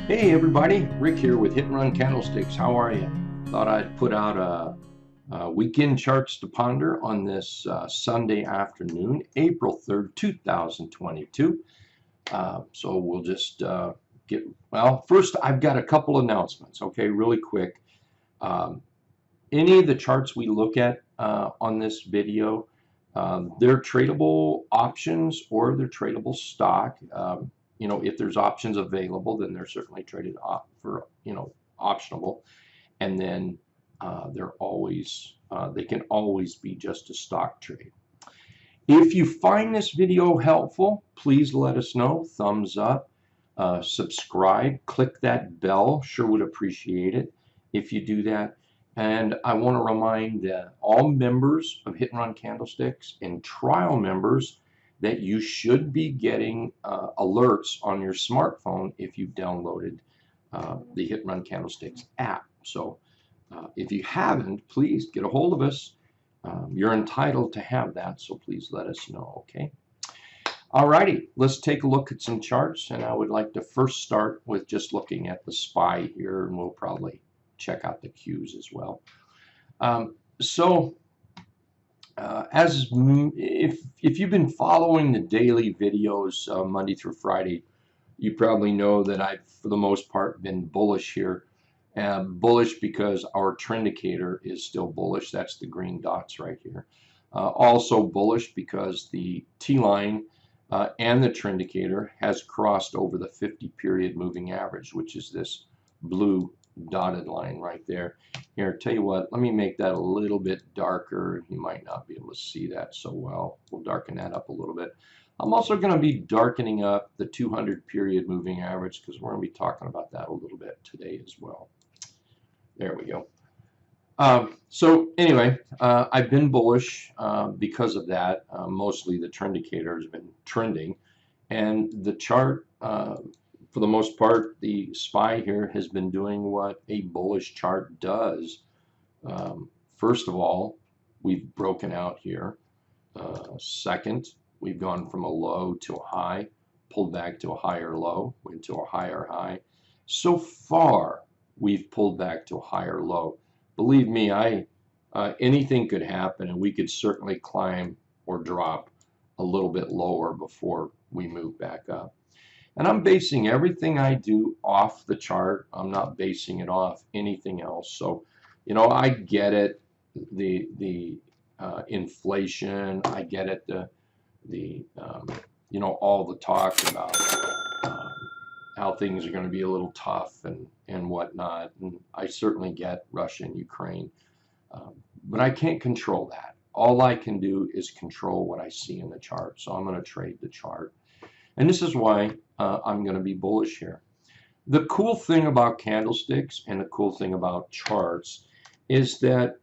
Hey everybody, Rick here with Hit and Run Candlesticks. How are you? Thought I'd put out a weekend charts to ponder on this Sunday afternoon, April 3rd, 2022. So we'll just first I've got a couple announcements, okay, really quick. Any of the charts we look at on this video, they're tradable options or they're tradable stock. If there's options available, then they're certainly traded for, optionable. And then they can always be just a stock trade. If you find this video helpful, please let us know. Thumbs up, subscribe, click that bell. Sure would appreciate it if you do that. And I want to remind all members of Hit and Run Candlesticks and trial members that you should be getting alerts on your smartphone if you've downloaded the Hit and Run Candlesticks app. So if you haven't, please get a hold of us. You're entitled to have that, so please let us know, okay? Alrighty, let's take a look at some charts, and I would like to first start with just looking at the SPY here, and we'll probably check out the Qs as well. If you've been following the daily videos Monday through Friday, you probably know that I've, for the most part, been bullish here. Bullish because our Trendicator is still bullish. That's the green dots right here. Also bullish because the T-line and the Trendicator has crossed over the 50-period moving average, which is this blue dotted line right there. Here, tell you what, let me make that a little bit darker. You might not be able to see that so well. We'll darken that up a little bit. I'm also going to be darkening up the 200-period moving average because we're going to be talking about that a little bit today as well. There we go. So anyway, I've been bullish because of that. Mostly the Trendicator has been trending, and the chart, for the most part, the SPY here has been doing what a bullish chart does. First of all, we've broken out here. Second, we've gone from a low to a high, pulled back to a higher low, went to a higher high. So far, we've pulled back to a higher low. Believe me, anything could happen, and we could certainly climb or drop a little bit lower before we move back up. And I'm basing everything I do off the chart. I'm not basing it off anything else. So, I get it, the inflation, I get it, all the talk about how things are going to be a little tough and whatnot. And I certainly get Russia and Ukraine, but I can't control that. All I can do is control what I see in the chart. So I'm going to trade the chart. And this is why I'm going to be bullish here. The cool thing about candlesticks and the cool thing about charts is that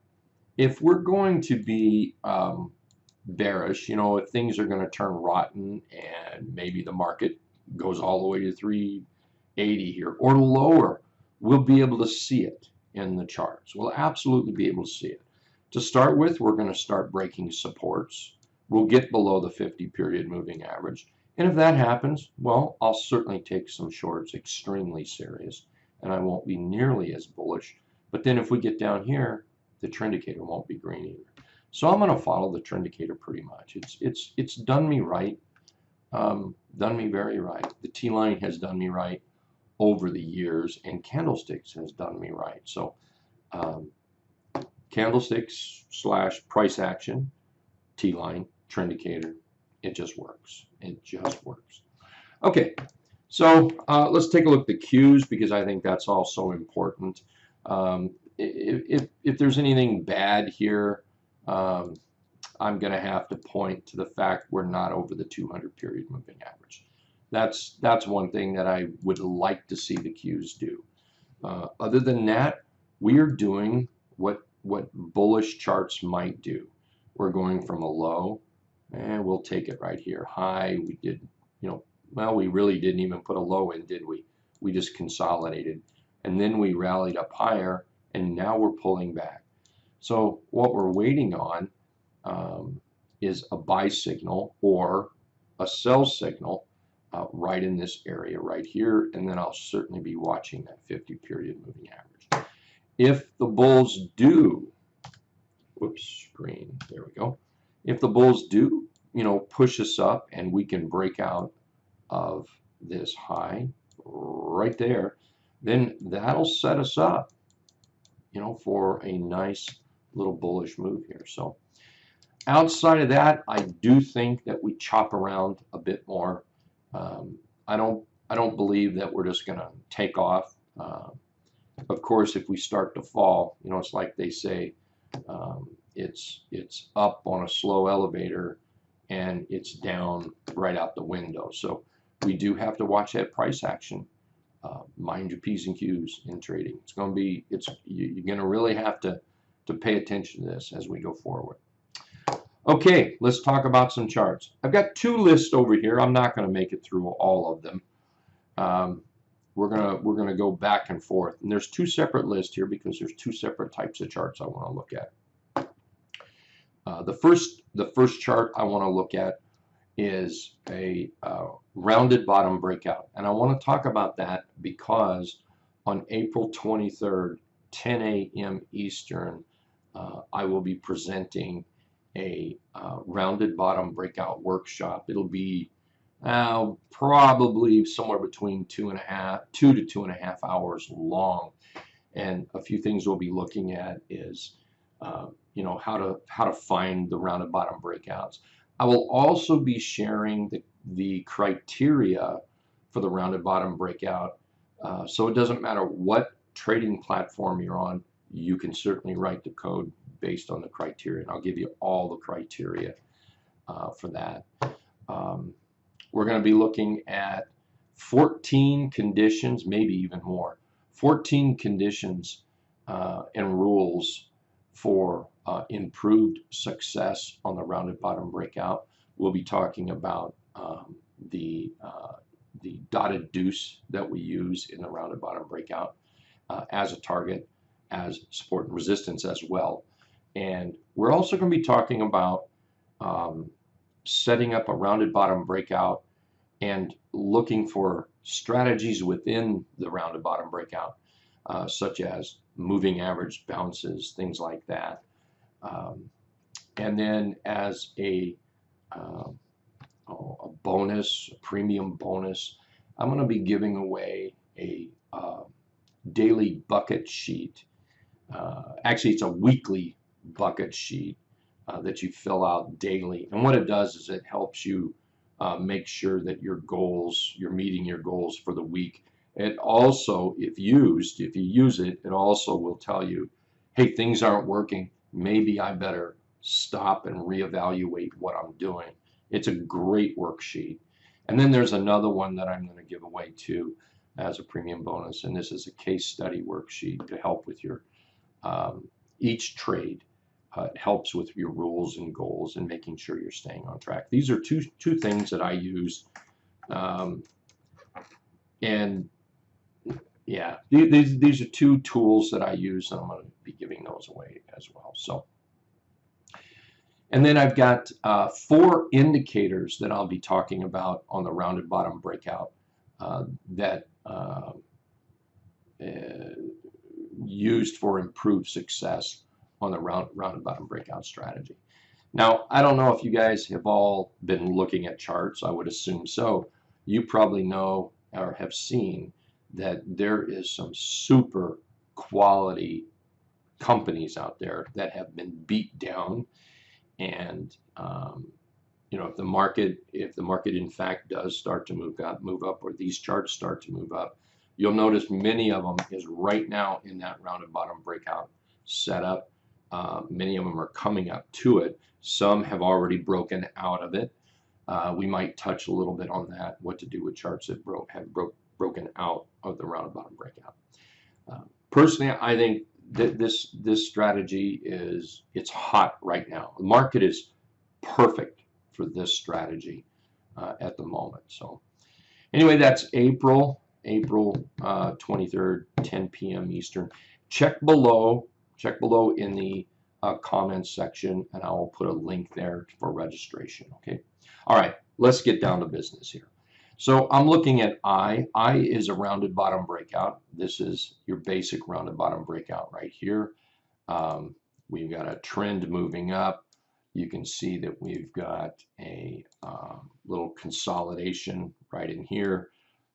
if we're going to be bearish, if things are going to turn rotten and maybe the market goes all the way to 380 here or lower, we'll be able to see it in the charts. We'll absolutely be able to see it. To start with, we're going to start breaking supports. We'll get below the 50-period moving average. And if that happens, well, I'll certainly take some shorts extremely serious, and I won't be nearly as bullish. But then if we get down here, the Trendicator won't be green either. So I'm going to follow the Trendicator pretty much. It's done me right, done me very right. The T-line has done me right over the years, and candlesticks has done me right. So candlesticks / price action, T-line, Trendicator. It just works. It just works. Okay, so let's take a look at the Qs because I think that's also important. If there's anything bad here, I'm going to have to point to the fact we're not over the 200-period moving average. That's one thing that I would like to see the Qs do. Other than that, we are doing what bullish charts might do. We're going from a low, and we'll take it right here. High, we did, we really didn't even put a low in, did we? We just consolidated, and then we rallied up higher, and now we're pulling back. So what we're waiting on is a buy signal or a sell signal right in this area right here, and then I'll certainly be watching that 50-period moving average. If the bulls do, whoops, green, there we go. If the bulls do, push us up and we can break out of this high right there, then that'll set us up, for a nice little bullish move here. So outside of that, I do think that we chop around a bit more. I don't believe that we're just going to take off. Of course, if we start to fall, it's like they say, it's up on a slow elevator and it's down right out the window. So we do have to watch that price action. Mind your P's and Q's in trading. It's going to be, you're going to really have to pay attention to this as we go forward. Okay, let's talk about some charts. I've got two lists over here. I'm not going to make it through all of them. We're gonna go back and forth, and there's two separate lists here because there's two separate types of charts I want to look at. The first chart I want to look at is a rounded bottom breakout, and I want to talk about that because on April 23rd, 10 a.m. Eastern, I will be presenting a rounded bottom breakout workshop. It'll be probably somewhere between 2 to 2.5 hours long, and a few things we'll be looking at is how to find the rounded bottom breakouts. I will also be sharing the criteria for the rounded bottom breakout, so it doesn't matter what trading platform you're on, you can certainly write the code based on the criteria, and I'll give you all the criteria for that. We're going to be looking at 14 conditions, maybe even more, 14 conditions and rules for improved success on the rounded bottom breakout. We'll be talking about the dotted deuce that we use in the rounded bottom breakout as a target, as support and resistance as well. And we're also going to be talking about setting up a rounded bottom breakout and looking for strategies within the rounded bottom breakout, such as moving average bounces, things like that. And then as a bonus, a premium bonus, I'm going to be giving away a daily bucket sheet. Actually, it's a weekly bucket sheet that you fill out daily. And what it does is it helps you make sure that you're meeting your goals for the week. It also, if you use it, it also will tell you, hey, things aren't working. Maybe I better stop and reevaluate what I'm doing. It's a great worksheet. And then there's another one that I'm going to give away too as a premium bonus, and this is a case study worksheet to help with your each trade. It helps with your rules and goals and making sure you're staying on track. These are two things that I use, and yeah, these are two tools that I use, and I'm going to be giving those away as well. So, and then I've got 4 indicators that I'll be talking about on the rounded bottom breakout that used for improved success on the rounded bottom breakout strategy. Now, I don't know if you guys have all been looking at charts. I would assume so. You probably know or have seen that there is some super quality companies out there that have been beat down, and if the market in fact does start to move up, or these charts start to move up, you'll notice many of them is right now in that rounded bottom breakout setup. Many of them are coming up to it. Some have already broken out of it. We might touch a little bit on that, what to do with charts that have broken out of the rounded bottom breakout. Personally, I think that this strategy it's hot right now. The market is perfect for this strategy at the moment. So anyway, that's April 23rd, 10 p.m. Eastern. Check below in the comments section, and I will put a link there for registration. Okay. All right, let's get down to business here. So I'm looking at I. I is a rounded bottom breakout. This is your basic rounded bottom breakout right here. Um, we've got a trend moving up. You can see that we've got a little consolidation right in here.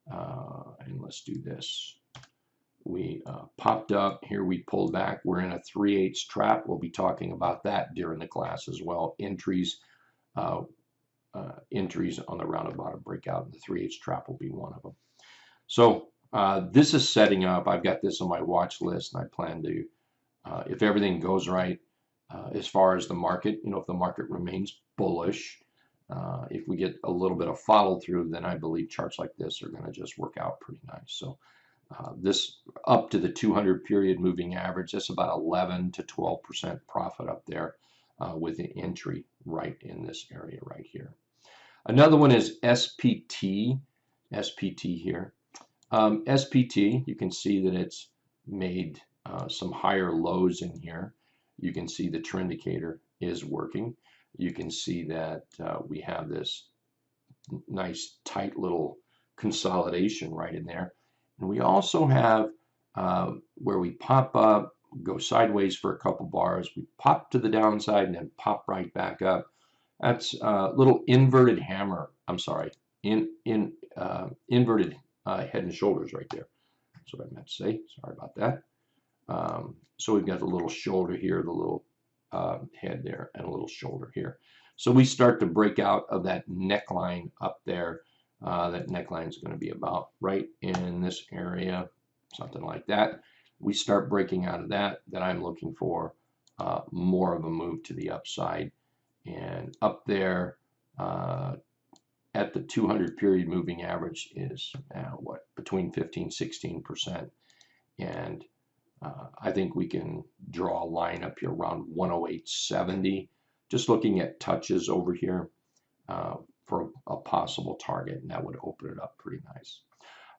And let's do this. We popped up here. We pulled back. We're in a 3/8 trap. We'll be talking about that during the class as well. Uh, entries on the rounded bottom breakout, and the 3/8 trap will be one of them. So this is setting up. I've got this on my watch list, and I plan to, if everything goes right, as far as the market, if the market remains bullish, if we get a little bit of follow through, then I believe charts like this are going to just work out pretty nice. So this up to the 200 period moving average, that's about 11 to 12% profit up there with an entry right in this area right here. Another one is SPT, SPT here. SPT, you can see that it's made some higher lows in here. You can see the Trendicator is working. You can see that we have this nice tight little consolidation right in there. And we also have where we pop up, go sideways for a couple bars, we pop to the downside and then pop right back up. That's a little inverted hammer. I'm sorry, inverted head and shoulders right there. That's what I meant to say. Sorry about that. So we've got the little shoulder here, the little head there, and a little shoulder here. So we start to break out of that neckline up there. That neckline is going to be about right in this area, something like that. We start breaking out of that. Then I'm looking for more of a move to the upside. And up there at the 200 period moving average is what, between 15–16%. And I think we can draw a line up here around 108.70. Just looking at touches over here for a possible target, and that would open it up pretty nice.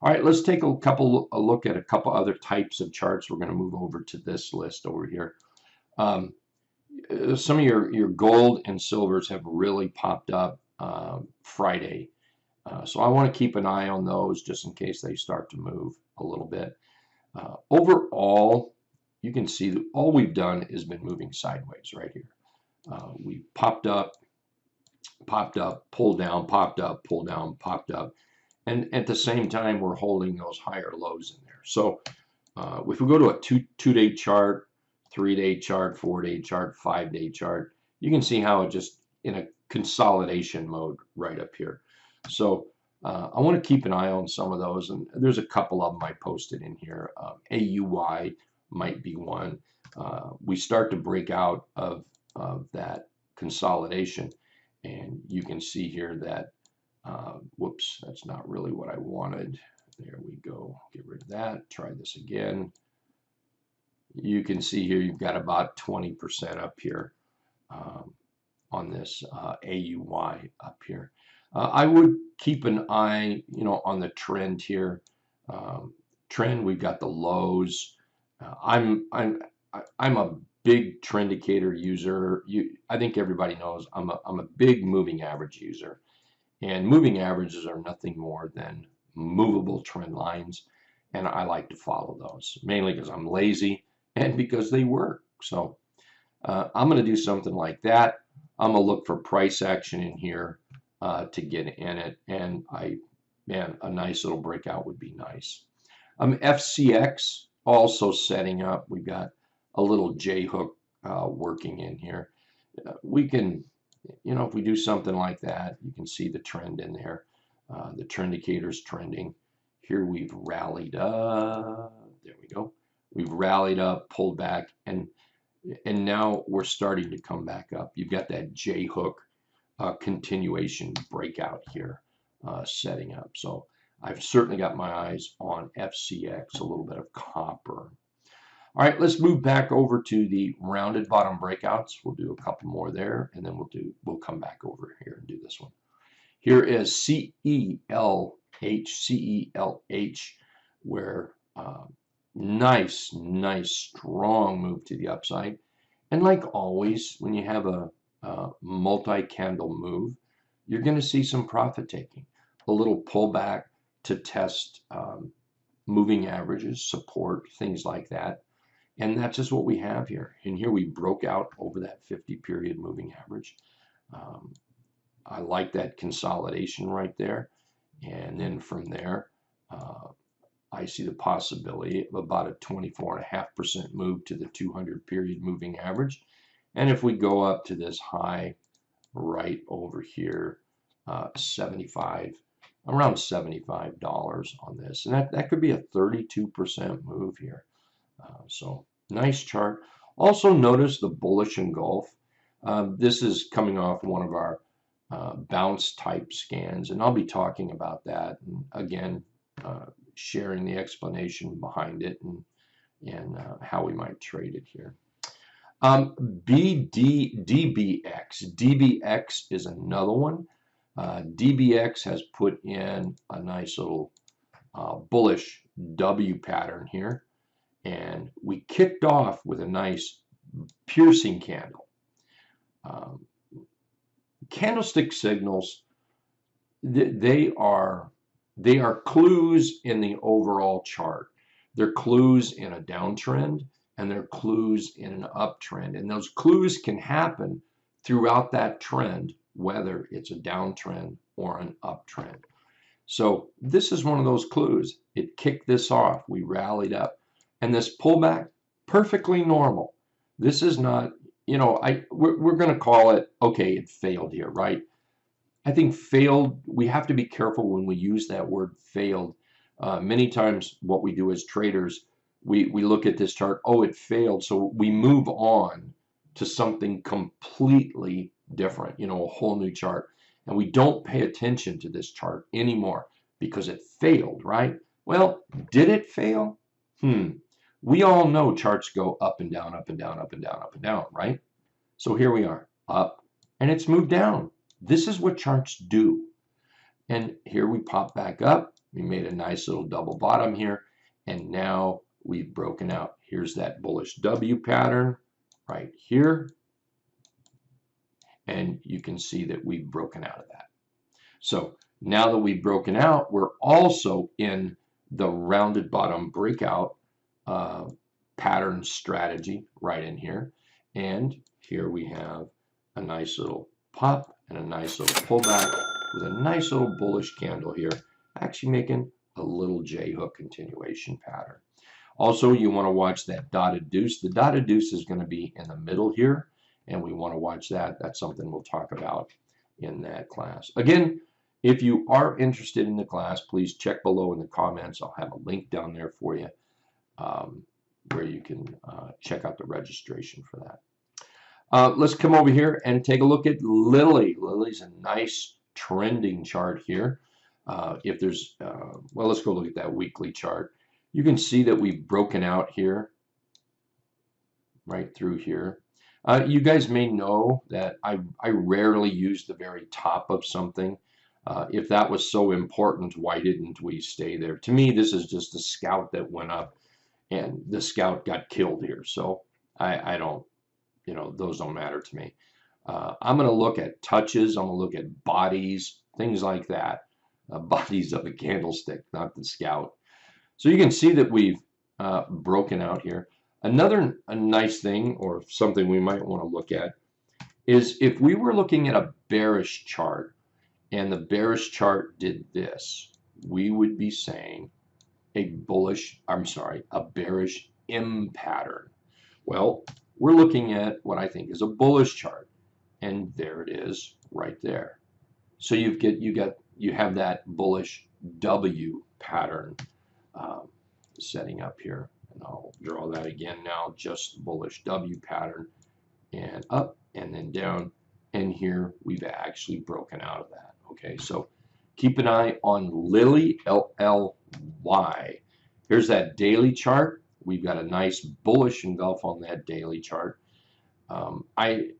All right, let's take a look at a couple other types of charts. We're going to move over to this list over here. Some of your gold and silvers have really popped up Friday. So I want to keep an eye on those just in case they start to move a little bit. Overall, you can see that all we've done is been moving sideways right here. We popped up, pulled down, popped up, pulled down, popped up. And at the same time, we're holding those higher lows in there. So if we go to a two-day chart, 3-day chart, 4-day chart, 5-day chart, you can see how it just in a consolidation mode right up here. So I want to keep an eye on some of those, and there's a couple of them I posted in here. AUY might be one. We start to break out of that consolidation, and you can see here that, whoops, that's not really what I wanted. There we go. Get rid of that. Try this again. You can see here you've got about 20% up here on this AUY up here. I would keep an eye, on the trend here. Trend, we've got the lows. I'm a big Trendicator user. I think everybody knows I'm a big moving average user, and moving averages are nothing more than movable trend lines, and I like to follow those mainly because I'm lazy and because they work. So I'm going to do something like that. I'm going to look for price action in here to get in it, and a nice little breakout would be nice. FCX also setting up. We've got a little J hook working in here. We can, if we do something like that, you can see the trend in there. The Trendicator's trending. Here we've rallied up. There we go. We've rallied up, pulled back, and now we're starting to come back up. You've got that J hook continuation breakout here setting up. So I've certainly got my eyes on FCX, a little bit of copper. All right, let's move back over to the rounded bottom breakouts. We'll do a couple more there, and then we'll come back over here and do this one. Here is CELH, where nice, strong move to the upside. And like always, when you have a multi-candle move, you're going to see some profit taking. a little pullback to test moving averages, support, things like that. And that's just what we have here. And here we broke out over that 50-period moving average. I like that consolidation right there. And then from there, I see the possibility of about a 24.5% move to the 200-period moving average. And if we go up to this high right over here, 75, around $75 on this. And that could be a 32% move here. So nice chart. Also notice the bullish engulf. This is coming off one of our bounce type scans, and I'll be talking about that. And again, sharing the explanation behind it and how we might trade it here. DBX. DBX is another one. DBX has put in a nice little bullish W pattern here. And we kicked off with a nice piercing candle. Candlestick signals, they are clues in the overall chart. They're clues in a downtrend and they're clues in an uptrend. And those clues can happen throughout that trend, whether it's a downtrend or an uptrend. So this is one of those clues. It kicked this off. We rallied up. And this pullback, perfectly normal. This is not, we're going to call it, okay, it failed here, right? I think failed, we have to be careful when we use that word failed. Many times what we do as traders, we look at this chart, oh, it failed. So we move on to something completely different, a whole new chart. And we don't pay attention to this chart anymore because it failed, right? Well, did it fail? We all know charts go up and down, up and down, up and down, up and down, right? So here we are, up, and it's moved down. This is what charts do. And here we pop back up. We made a nice little double bottom here, and now we've broken out. Here's that bullish W pattern right here. And you can see that we've broken out of that. So now that we've broken out, we're also in the rounded bottom breakout pattern strategy right in here. And here we have a nice little pop and a nice little pullback with a nice little bullish candle here, actually making a little J hook continuation pattern. Also, you want to watch that dotted deuce. The dotted deuce is going to be in the middle here, and we want to watch that. That's something we'll talk about in that class. Again, if you are interested in the class, please check below in the comments. I'll have a link down there for you where you can check out the registration for that. Let's come over here and take a look at Lily. Lily's a nice trending chart here. If there's, well, let's go look at that weekly chart. You can see that we've broken out here, right through here. You guys may know that I rarely use the very top of something. If that was so important, why didn't we stay there? To me, this is just a scout that went up, and the scout got killed here. So I don't, those don't matter to me. I'm going to look at touches. I'm going to look at bodies, things like that. Bodies of a candlestick, not the scout. So you can see that we've broken out here. Another nice thing, or something we might want to look at, is if we were looking at a bearish chart and the bearish chart did this, we would be saying a bearish M pattern. Well, we're looking at what I think is a bullish chart, and there it is right there. So you have that bullish W pattern setting up here. And I'll draw that again now, just bullish W pattern, and up and then down. And here we've actually broken out of that. Okay, so keep an eye on Lily, LLY. Here's that daily chart. We've got a nice bullish engulf on that daily chart. I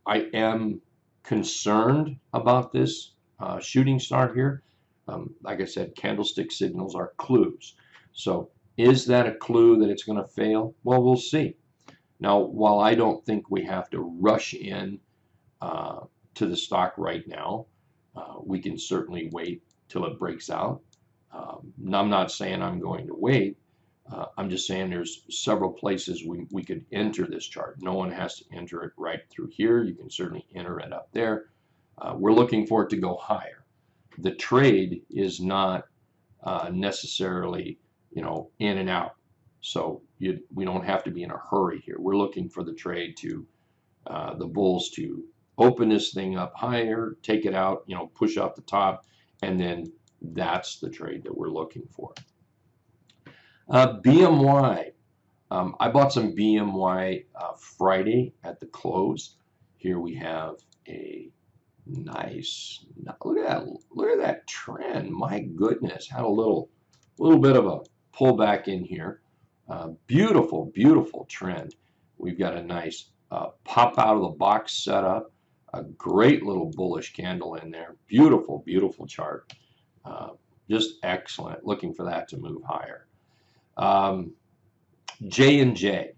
am concerned about this shooting star here. Like I said, candlestick signals are clues. So is that a clue that it's going to fail? Well, we'll see. Now, while I don't think we have to rush in to the stock right now, we can certainly wait till it breaks out. I'm not saying I'm going to wait. I'm just saying there's several places we could enter this chart. No one has to enter it right through here. You can certainly enter it up there. We're looking for it to go higher. The trade is not necessarily, you know, in and out. So we don't have to be in a hurry here. We're looking for the trade to, the bulls to open this thing up higher, take it out, you know, push out the top, and then that's the trade that we're looking for. BMY. I bought some BMY Friday at the close. Here we have a nice, look at that trend. My goodness, had a little bit of a pullback in here. Beautiful, beautiful trend. We've got a nice pop out of the box setup. A great little bullish candle in there. Beautiful, beautiful chart. Just excellent. Looking for that to move higher. J&J.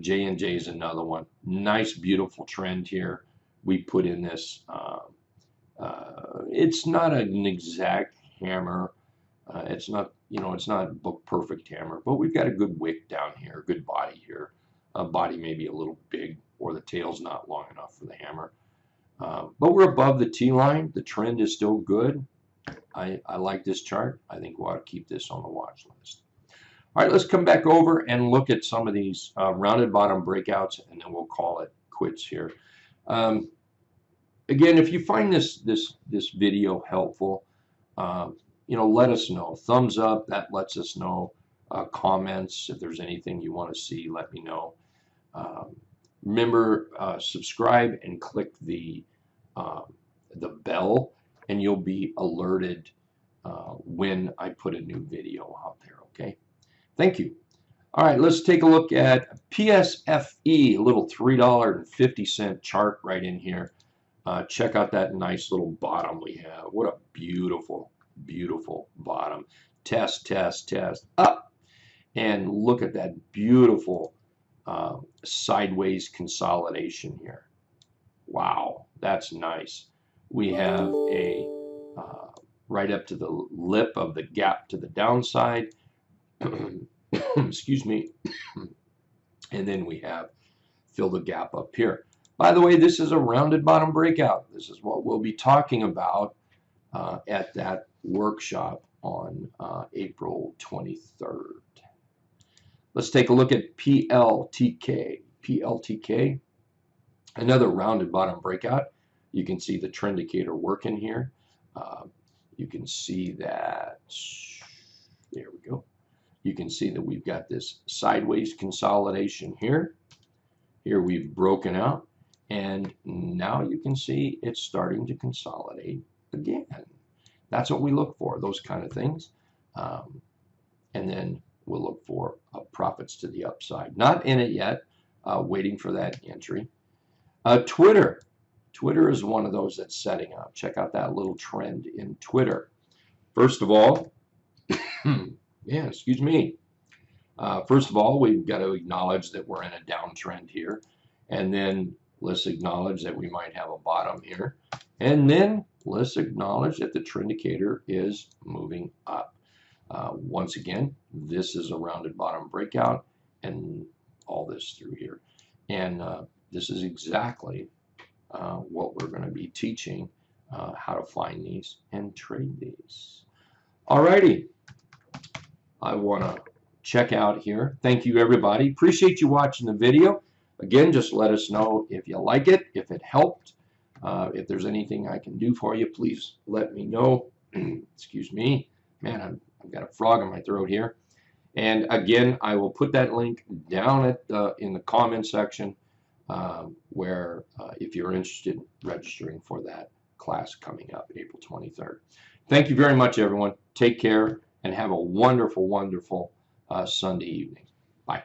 J&J is another one. Nice, beautiful trend here. We put in this. It's not an exact hammer. It's not, you know, it's not book perfect hammer, but we've got a good wick down here, good body here. Body maybe a little big, or the tail's not long enough for the hammer. But we're above the T line. The trend is still good. I like this chart. I think we ought to keep this on the watch list. All right, let's come back over and look at some of these rounded bottom breakouts, and then we'll call it quits here. Again, if you find this video helpful, you know, let us know. Thumbs up, that lets us know. Comments, if there's anything you want to see, let me know. Remember, subscribe and click the bell, and you'll be alerted when I put a new video out there, okay? Thank you. All right, let's take a look at PSFE, a little $3.50 chart right in here. Check out that nice little bottom we have. What a beautiful, beautiful bottom. Test, test, test, up. And look at that beautiful sideways consolidation here. Wow, that's nice. We have a right up to the lip of the gap to the downside. Excuse me. And then we have fill the gap up here. By the way, this is a rounded bottom breakout. This is what we'll be talking about at that workshop on April 23rd. Let's take a look at PLTK. PLTK, another rounded bottom breakout. You can see the Trendicator working here. You can see that, there we go. You can see that we've got this sideways consolidation here. Here we've broken out, and now you can see it's starting to consolidate again. That's what we look for, those kind of things. And then we'll look for profits to the upside. Not in it yet, waiting for that entry. Twitter. Twitter is one of those that's setting up. Check out that little trend in Twitter. First of all, yeah, excuse me. First of all, we've got to acknowledge that we're in a downtrend here. And then let's acknowledge that we might have a bottom here. And then let's acknowledge that the Trendicator is moving up. Once again, this is a rounded bottom breakout and all this through here. And this is exactly what we're going to be teaching, how to find these and trade these. Alrighty, I want to check out here. Thank you, everybody. Appreciate you watching the video. Again, just let us know if you like it, if it helped. If there's anything I can do for you, please let me know. Excuse me. Man, I've got a frog in my throat here. And again, I will put that link down at in the comment section where if you're interested in registering for that class coming up April 23rd. Thank you very much, everyone. Take care and have a wonderful, wonderful Sunday evening. Bye.